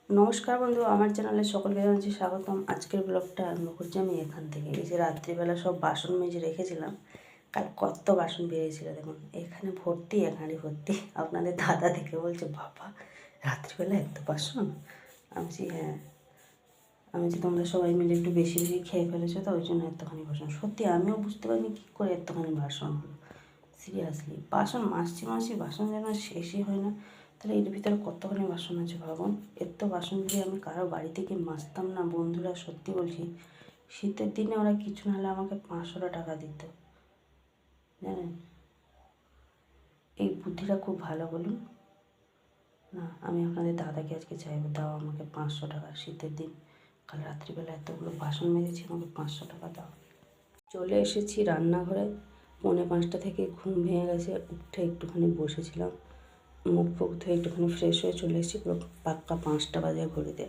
নমস্কার বন্ধু, আমার চ্যানেলে সকলকে জানাচ্ছি স্বাগতম। আজকের ব্লগটা আরম্ভ করছি আমি এখান থেকে। এই যে রাত্রিবেলা সব বাসন মেজে রেখেছিলাম, কাল কত বাসন বেরিয়েছিল দেখুন, এখানে ভর্তি, এখানে ভর্তি। আপনাদের দাদা দেখে বলছে, বাবা রাত্রিবেলা এত বাসন। আমি বলছি হ্যাঁ, আমি যে তোমরা সবাই মিলে একটু বেশি বেশি খেয়ে ফেলেছো, তো ওই জন্য এতখানি বাসন। সত্যি আমিও বুঝতে পারিনি কী করে এতখানি বাসন হলো। সিরিয়াসলি বাসন মাসি বাসন যেন শেষই হয় না। তাহলে এর ভিতরে কতখানি বাসন আছে ভাবুন। এত বাসন যদি আমি কারো বাড়ি থেকে মাজতাম না বন্ধুরা, সত্যি বলছি, শীতের দিনে ওরা কিছু না হলে আমাকে 500 টাকা দিত, জানেন। এই বুদ্ধিটা খুব ভালো বলুন না। আমি আপনাদের দাদাকে আজকে চাইবো, দাও আমাকে 500 টাকা। শীতের দিন কাল রাত্রিবেলা এতগুলো বাসন মেজেছি, আমাকে 500 টাকা দাও। চলে এসেছি রান্নাঘরে। 4:45 থেকে ঘুম ভেঙে গেছে, উঠে একটুখানি বসেছিলাম, মুখ ফুক ধুয়ে একটুখানি ফ্রেশ হয়ে চলে এসেছি। পুরো পাক্কা 5টা বাজে ঘড়িতে।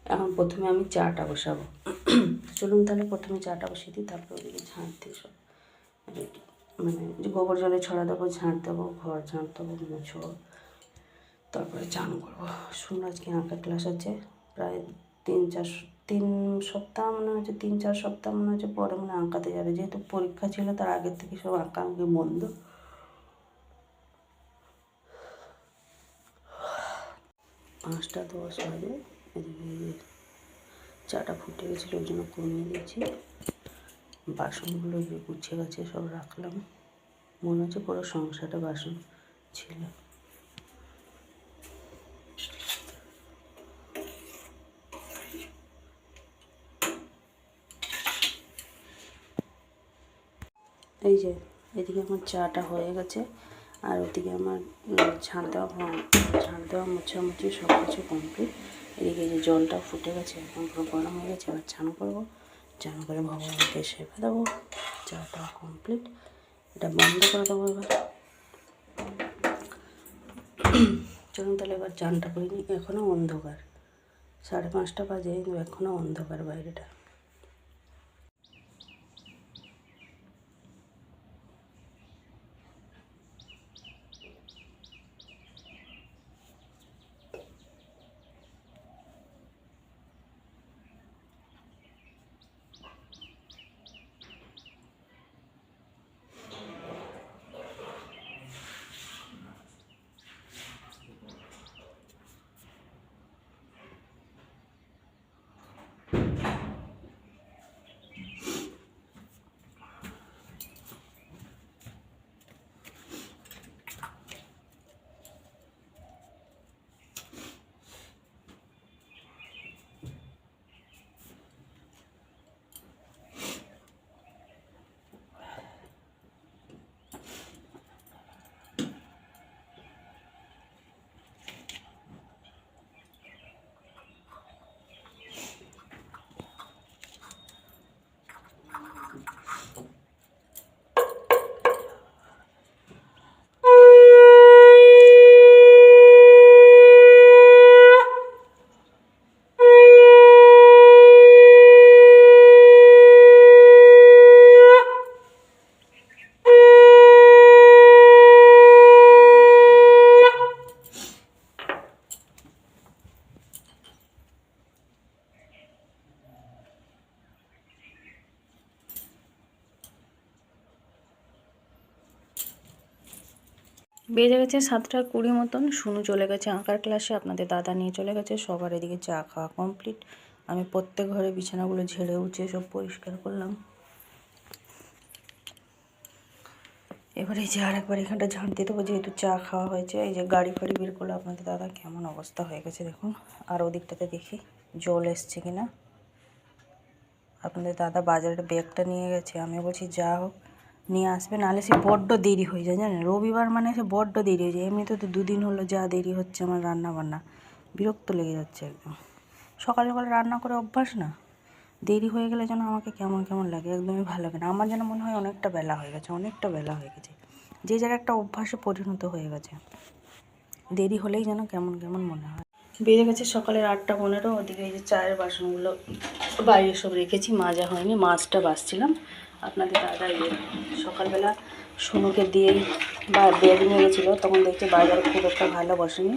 এখন প্রথমে আমি চাটা বসাবো। চলুন তাহলে প্রথমে চাটা বসিয়ে দিই, তারপর ওদিকে ঝাঁট দিয়ে সব মানে যে গোবর জলে ছড়া দেবো, ঝাঁট দেবো, ঘর ঝাঁট দেবো, মুছবো, তারপরে চান করবো। শুনুন, আজকে আঁকা ক্লাস আছে, প্রায় 3 সপ্তাহ মনে হচ্ছে, 3-4 সপ্তাহ মনে হচ্ছে পরে মনে আঁকাতে যাবে। যেহেতু পরীক্ষা ছিল তার আগের থেকে সব আঁকি বন্ধ। 5:10 বাজে। এদিকে চাটা ফুটে গেছিলো, ওই জন্য কমিয়ে দিয়েছি। বাসনগুলো গুছিয়ে গাছিয়ে সব রাখলাম। মনে হচ্ছে পুরো সংসারটা বাসন ছিল। এই যে এদিকে আমার চাটা হয়ে গেছে, আর ওদিকে আমার ঝাঁট দেওয়া মোছামুছি সব কিছু কমপ্লিট। এদিকে এই যে জলটা ফুটে গেছে, এখন পুরো গরম হয়ে গেছে। এবার চান করবো, চান করে ভগবানকে সেবা দেবো। চাটা কমপ্লিট, এটা বন্ধ করে দেবো এবার। চলুন তাহলে এবার চানটা করে নিই। এখনও অন্ধকার, 5:30 বাজে, কিন্তু এখনও অন্ধকার বাইরেটা। বেজে গেছে 7:20 মতন। শুনু চলে গেছে আঁকার ক্লাসে, আপনাদের দাদা নিয়ে চলে গেছে। সবার এদিকে চা খাওয়া কমপ্লিট। আমি প্রত্যেক ঘরে বিছানাগুলো ঝেড়ে উঠে সব পরিষ্কার করলাম। এবারে এই যে আরেকবার এখানটা ঝাঁট দিয়ে দেবো, যেহেতু চা খাওয়া হয়েছে। এই যে গাড়ি ফাড়ি বের করলো, আপনাদের দাদা কেমন অবস্থা হয়ে গেছে দেখুন। আর ওদিকটাতে দেখি জল এসছে কিনা। আপনাদের দাদা বাজারের ব্যাগটা নিয়ে গেছে, আমি বলছি যা হোক নিয়ে আসবে, নাহলে সে বড্ড দেরি হয়ে যায়, জানেন। রবিবার মানে সে বড্ড দেরি হয়ে যায়। এমনিতে তো 2 দিন হলো যা দেরি হচ্ছে আমার রান্না বান্না, বিরক্ত লেগে যাচ্ছে একদম। সকাল সকাল রান্না করে অভ্যাস না, দেরি হয়ে গেলে যেন আমাকে কেমন কেমন লাগে, একদমই ভালো লাগে না। আমার যেন মনে হয় অনেকটা বেলা হয়ে গেছে, যে যার একটা অভ্যাসে পরিণত হয়ে গেছে। দেরি হলেই যেন কেমন কেমন মনে হয়। বেজে গেছে সকালের 8:15। ওদিকে এই যে চায়ের বাসনগুলো বাইরে সব রেখেছি, মাজা হয়নি, মাছটা বাছছিলাম। আপনাদের দাদা এই সকালবেলা সোনুকে দিয়েই বা বেড নিয়ে গেছিলো, তখন দেখছি বাজারে খুব একটা ভালো বসেনি,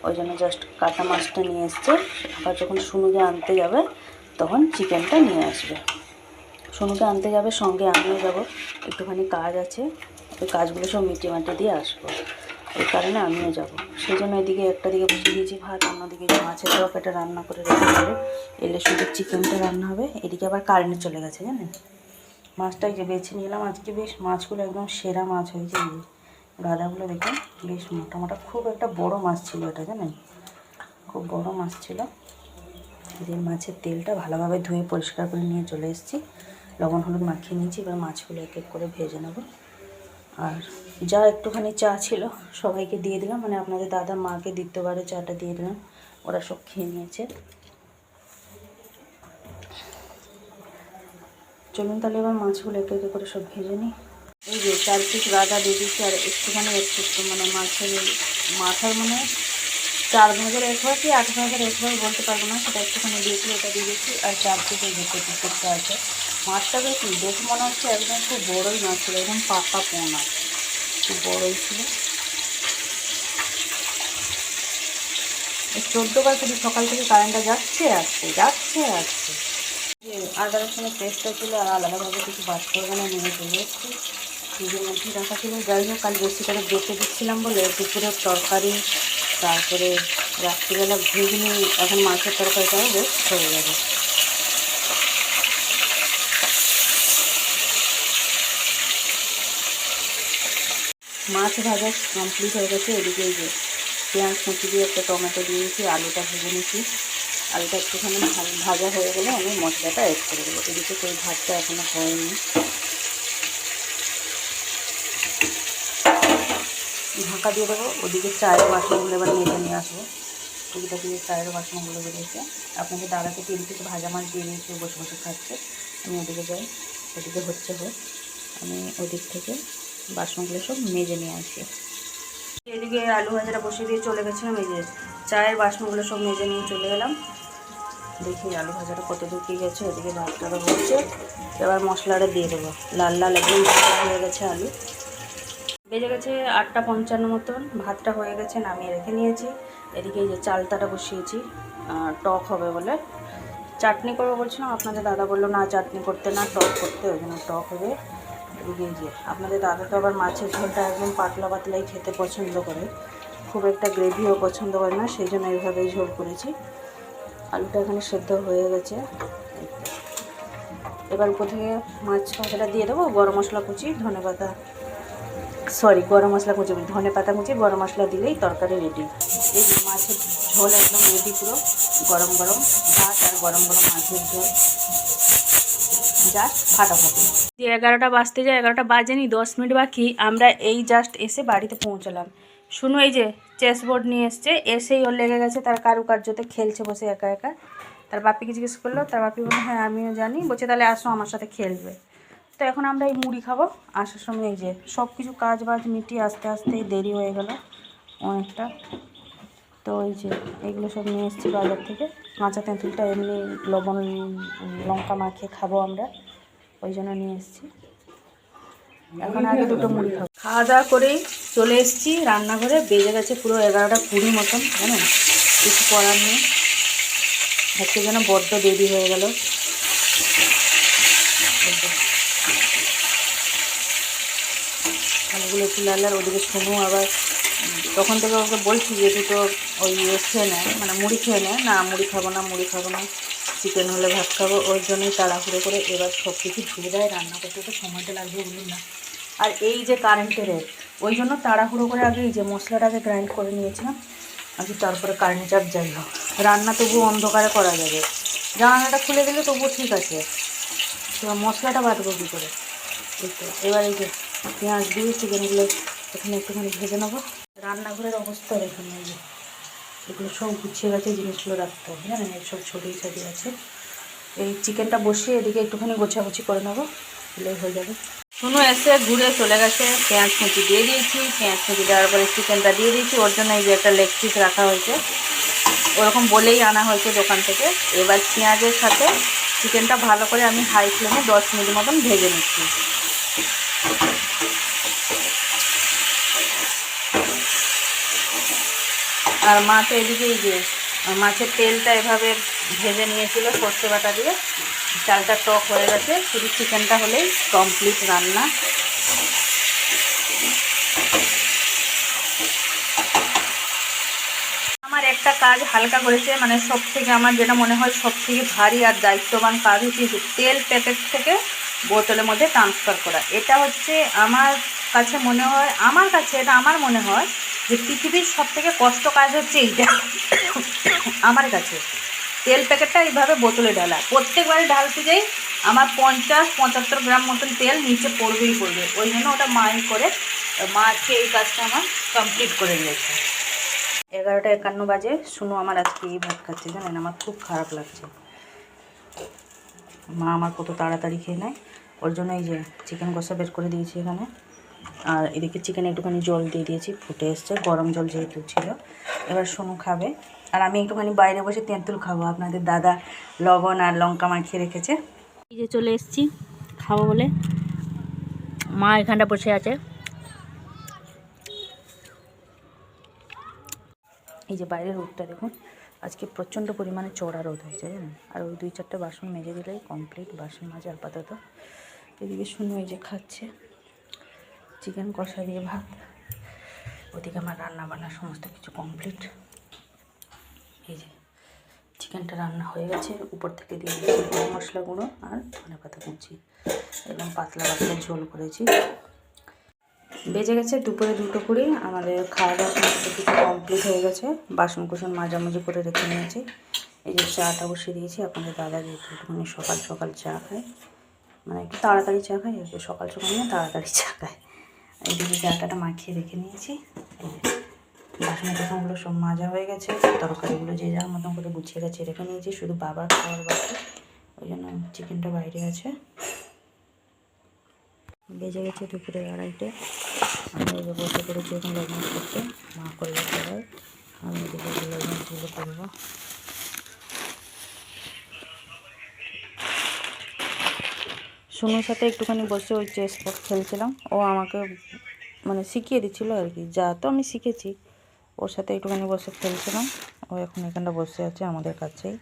ওই জন্য জাস্ট কাটা মাছটা নিয়ে এসছে। আবার যখন সোনুকে আনতে যাবে তখন চিকেনটা নিয়ে আসবে। সোনুকে আনতে যাবে, সঙ্গে আমিও যাব, একটুখানি কাজ আছে, ওই কাজগুলো সব মিটিয়ে মাটিয়ে দিয়ে আসবো, এই কারণে আমিও যাব। সেই জন্য এদিকে একটা দিকে বসে দিয়েছি ভাত, অন্যদিকে মাছের তরকারিটা রান্না করে রেখে দেবে, এলে শুধু চিকেনটা রান্না হবে। এদিকে আবার কারেন্ট চলে গেছে জানেন। মাছটাই যে বেছে নিলাম আজকে, বেশ মাছগুলো একদম সেরা মাছ হয়েছে। গাদাগুলো দেখুন বেশ মোটা মোটা, খুব একটা বড় মাছ ছিল এটা জানেন, খুব বড় মাছ ছিল। যে মাছের তেলটা ভালোভাবে ধুয়ে পরিষ্কার করে নিয়ে চলে এসেছি, লবণ হলুদ মাখিয়ে নিয়েছি। এবার মাছগুলো এক এক করে ভেজে নেব। আর যা একটুখানি চা ছিল সবাইকে দিয়ে দিলাম, মানে আপনাদের দাদা মাকে দ্বিতীয়বারে চাটা দিয়ে দিলাম, ওরা সব খেয়ে নিয়েছে। চলুন তাহলে এবার মাছগুলো এক এক করে সব ভেজে নিই। এই যে 4 পিস গাদা দিয়ে দিচ্ছি, আর একটুখানি একটু মানে মাছের মাথার মানে 4 ভাগের 1 ভাগ কি 8 ভাগের 1 ভাগ বলতে পারবো না, সেটা একটুখানি দিয়েছি, ওটা দিয়ে দিচ্ছি। আর 4 পিসের যেতে পিসটা আছে। মাছটা বেশ দেখে মনে হচ্ছে একদম খুব বড়োই মাছ ছিল, একদম পাকা পোনা, খুব বড়োই ছিল। 14 বার শুধু সকাল থেকে কারেন্টটা যাচ্ছে আসছে যাচ্ছে আসছে। যে আদা রসুনের পেস্টটা ছিল, আর আলাদাভাবে কিছু বাটতে হবে না, নিয়ে চলে এসেছি। ফ্রিজের মধ্যে রাখা ছিল। যাই হোক, কাল বেশি করে বেঁচে দিচ্ছিলাম বলে দুপুরের তরকারি, তারপরে রাত্রিবেলা ঘুগনি, এখন মাছের তরকারিটাও বেশ হয়ে যাবে। মাছ ভাজা কমপ্লিট হয়ে গেছে। এদিকে এই যে পেঁয়াজ কুচি দিয়ে একটা টমেটো দিয়েছি, আলুটা ভেজে নিয়েছি। আলুটা একটুখানি ভাজা হয়ে গেলে আমি মশলাটা অ্যাড করে দেবো। এদিকে তো ভাতটা এখনও হয়নি, ঢাকা দিয়ে দেবো। ওদিকে চায়ের বাসনগুলো এবার মেজে নিয়ে আসবো। টুকিটা দিয়ে চায়ের বাসনগুলো বেরিয়েছে। আপনাদের দাদাকে 3 পিস ভাজা মাছ দিয়ে দিয়েছি, বসে বসে খাচ্ছে। আমি ওদিকে যাই, ওদিকে হচ্ছে হোক, আমি ওদিক থেকে বাসনগুলো সব মেজে নিয়ে আসি। এদিকে আলু ভাজাটা বসিয়ে দিয়ে চলে গেছিলাম, এই যে চায়ের বাসনগুলো সব মেজে নিয়ে চলে এলাম। দেখি আলু ভাজাটা কত দূর কি গেছে। ওদিকে ভাতটা হচ্ছে, এবার মশলাটা দিয়ে দেবো। লাল লাল একদম হয়ে গেছে আলু। বেজে গেছে 8:55 মতন, ভাতটা হয়ে গেছে, নামিয়ে রেখে নিয়েছি। এদিকে এই যে চালতাটা বসিয়েছি, টক হবে বলে। চাটনি করবো বলছিলাম, আপনাদের দাদা বললো না চাটনি করতে না, টক করতে, ওই জন্য টক হবে। এদিকে এই যে আপনাদের দাদা তো আবার মাছের ঝোলটা একদম পাতলা পাতলাই খেতে পছন্দ করে, খুব একটা গ্রেভিও পছন্দ করে না, সেই জন্য এইভাবেই ঝোল করেছি। আলুটা এখানে সেদ্ধ হয়ে গেছে। এবার উপর থেকে মাছ ভাজাটা দিয়ে দেবো, গরম মশলা কুচি, গরম মশলা কুচি, ধনে পাতা কুচি, গরম মশলা দিলেই তরকারি রেডি। এই যে মাছের ঝোল একদম রেডি, পুরো গরম গরম ভাত আর গরম গরম মাছের ঝোল, জাস্ট ফাটাফাটি। 11টা বাজতে যায়, 11টা বাজেনি, 10 মিনিট বাকি। আমরা এই জাস্ট এসে বাড়িতে পৌঁছলাম। শুনো, এই যে চেস বোর্ড নিয়ে এসছে, এসেই ওর লেগে গেছে তার কারুকার্যতে, খেলছে বসে একা একা। তার বাপিকে জিজ্ঞেস করলো, তার বাপি বললো হ্যাঁ আমিও জানি, বলছে তাহলে আসো আমার সাথে খেলবে। তো এখন আমরা এই মুড়ি খাবো। আসার সময় এই যে সব কিছু কাজ বাজ মিটিয়ে আস্তে আস্তেই দেরি হয়ে গেল অনেকটা। তো এই যে এগুলো সব নিয়ে এসেছি বাজার থেকে। কাঁচা তেঁতুলটা এমনি লবণ লঙ্কা মাখিয়ে খাবো আমরা, ওই জন্য নিয়ে এসেছি। এখন আগে দুটো মুড়ি খাবো। খাওয়া দাওয়া করেই চলে এসেছি রান্নাঘরে। বেজে গেছে পুরো 11:20 মতন, জানেন, কিছু করার নেই, আজকে যেন বড্ড দেরি হয়ে গেল। আলুগুলো একটু লাল লাল। ওদিকে শুনু আবার তখন থেকে ওকে বলছি যে দুটো ওই খেয়ে নেয়, মানে মুড়ি খেয়ে নেয়, না মুড়ি খাবো না, মুড়ি খাবো না, চিকেন হলে ভাত খাবো। ওই জন্যই তাড়াহুড়ো করে এবার সব কিছু ধুয়ে দেয়, রান্না করতে তো সময়টা লাগবে বলুন না। আর এই যে কারেন্টের ওই জন্য তাড়াহুড়ো করে আগে এই যে মশলাটাকে গ্রাইন্ড করে নিয়েছিলাম, আগে তারপরে কারেন্ট চাপ। যাই হোক, রান্না তবু অন্ধকারে করা যাবে, জানালাটা খুলে দিলে তবুও ঠিক আছে, এবার মশলাটা বাটবো কী করে। এবার এই যে পেঁয়াজ দিয়ে চিকেনগুলো এখানে একটুখানি ভেজে নেবো। রান্নাঘরের অবস্থা দেখুন, এই যে এগুলো সব গুছিয়ে গেছে, জিনিসগুলো রাখতে হবে, জানেন, সব ছড়িয়ে ছড়িয়ে আছে। এই চিকেনটা বসিয়ে এদিকে একটুখানি গোছাগুছি করে নেবো, এলেই হয়ে যাবে। শুনো এসে ঘুরে চলে গেছে, পেঁয়াজ কুচি দিয়ে দিয়েছি, পেঁয়াজ কুচি দেওয়ার পরে চিকেনটা দিয়ে দিয়েছি। ওর জন্য এই যে একটা লেগ পিস রাখা হয়েছে, ওরকম বলেই আনা হয়েছে দোকান থেকে। এবার পেঁয়াজের সাথে চিকেনটা ভালো করে আমি হাই ফ্লেমে 10 মিনিট মতন ভেজে নিচ্ছি। আর মা তো এদিকে এই যে মাছের তেলটা এভাবে ভেজে নিয়েছিল সর্ষে বাটা দিয়ে, চালটা টক হয়ে গেছে, শুধু চিকেনটা হলেই কমপ্লিট রান্না। আমার একটা কাজ হালকা করেছে, মানে সব থেকে আমার যেটা মনে হয় সব থেকে ভারী আর দায়িত্ববান কাজ হচ্ছে যে তেল প্যাকেট থেকে বোতলের মধ্যে ট্রান্সফার করা। এটা হচ্ছে আমার কাছে মনে হয়, এটা আমার মনে হয় যে পৃথিবীর সব থেকে কষ্ট কাজ হচ্ছে এইটা আমার কাছে। তেল প্যাকেটটা এইভাবে বোতলে ঢালা, প্রত্যেকবারে ঢালতে যাই আমার 50-75 গ্রাম মতন তেল নিচে পড়বেই পড়বে। ওই জন্য ওটা মাই করে মা আজকে এই কাজটা আমার কমপ্লিট করে দিয়েছে। 11:51 বাজে, শুনো আমার আজকে এই ভাত খাচ্ছে, জানেন আমার খুব খারাপ লাগছে। মা আমার কত তাড়াতাড়ি খেয়ে নেয়, ওর জন্য এই যে চিকেন কষা বের করে দিয়েছি এখানে, আর এদিকে চিকেনে একটুখানি জল দিয়ে দিয়েছি, ফুটে এসছে, গরম জল যেহেতু ছিল। এবার সোনু খাবে, আর আমি একটুখানি বাইরে বসে তেঁতুল খাবো। আপনাদের দাদা লবণ আর লঙ্কা মাখিয়ে রেখেছে। এই যে চলে এসেছি খাবো বলে, মা এখানটা বসে আছে। এই যে বাইরের রোদটা দেখুন, আজকে প্রচণ্ড পরিমাণে চড়া রোদ হয়েছে জানেন। আর ওই 2-4টা বাসন মেজে দিলেই কমপ্লিট, বাসন মাজা আপাতত। এদিকে শুনে ওই যে খাচ্ছে চিকেন কষা দিয়ে ভাত, ওদিকে আমার রান্না বান্না সমস্ত কিছু কমপ্লিট। এই যে চিকেনটা রান্না হয়ে গেছে, উপর থেকে দিয়ে দিয়েছি গরম মশলা গুঁড়ো আর ধনে পাতা কুচি, একদম পাতলা পাতলা ঝোল করেছি। বেজে গেছে দুপুরে 2:20, আমাদের খাওয়া দাওয়া সমস্ত কিছু কমপ্লিট হয়ে গেছে, বাসন কুসন মাঝামাঝি করে রেখে নিয়েছি। এই যে চাটা বসিয়ে দিয়েছি, আপনাদের দাদা যেহেতু একটুখানি সকাল সকাল চা খায়, মানে একটু তাড়াতাড়ি চা খায়, একটু সকাল সকাল না তাড়াতাড়ি চা খায়। এইদিকে চাটাটা মাখিয়ে রেখে নিয়েছি। বাসনের টাসনগুলো সব মাজা হয়ে গেছে, তরকারিগুলো যে যার মতন করে গুছিয়ে গেছে রেখে নিয়েছি, শুধু বাবার খাওয়ার বাকি, ওই জন্য চিকেনটা বাইরে আছে। বেজে গেছে দুপুরে 2:30, আমি এই যে বসে করেছি এখন লগ্ন করতে, মা করবে সবাই, আমি এদিকে লগ্নগুলো করবো। সোনুর সাথে একটুখানি বসে ওই চেস বোর্ড খেলছিলাম, ও আমাকে মানে শিখিয়ে দিচ্ছিলো আর কি, যা তো আমি শিখেছি ওর সাথে একটুখানি বসে খেলছিলাম। ও এখন এখানটা বসে আছে আমাদের কাছেই।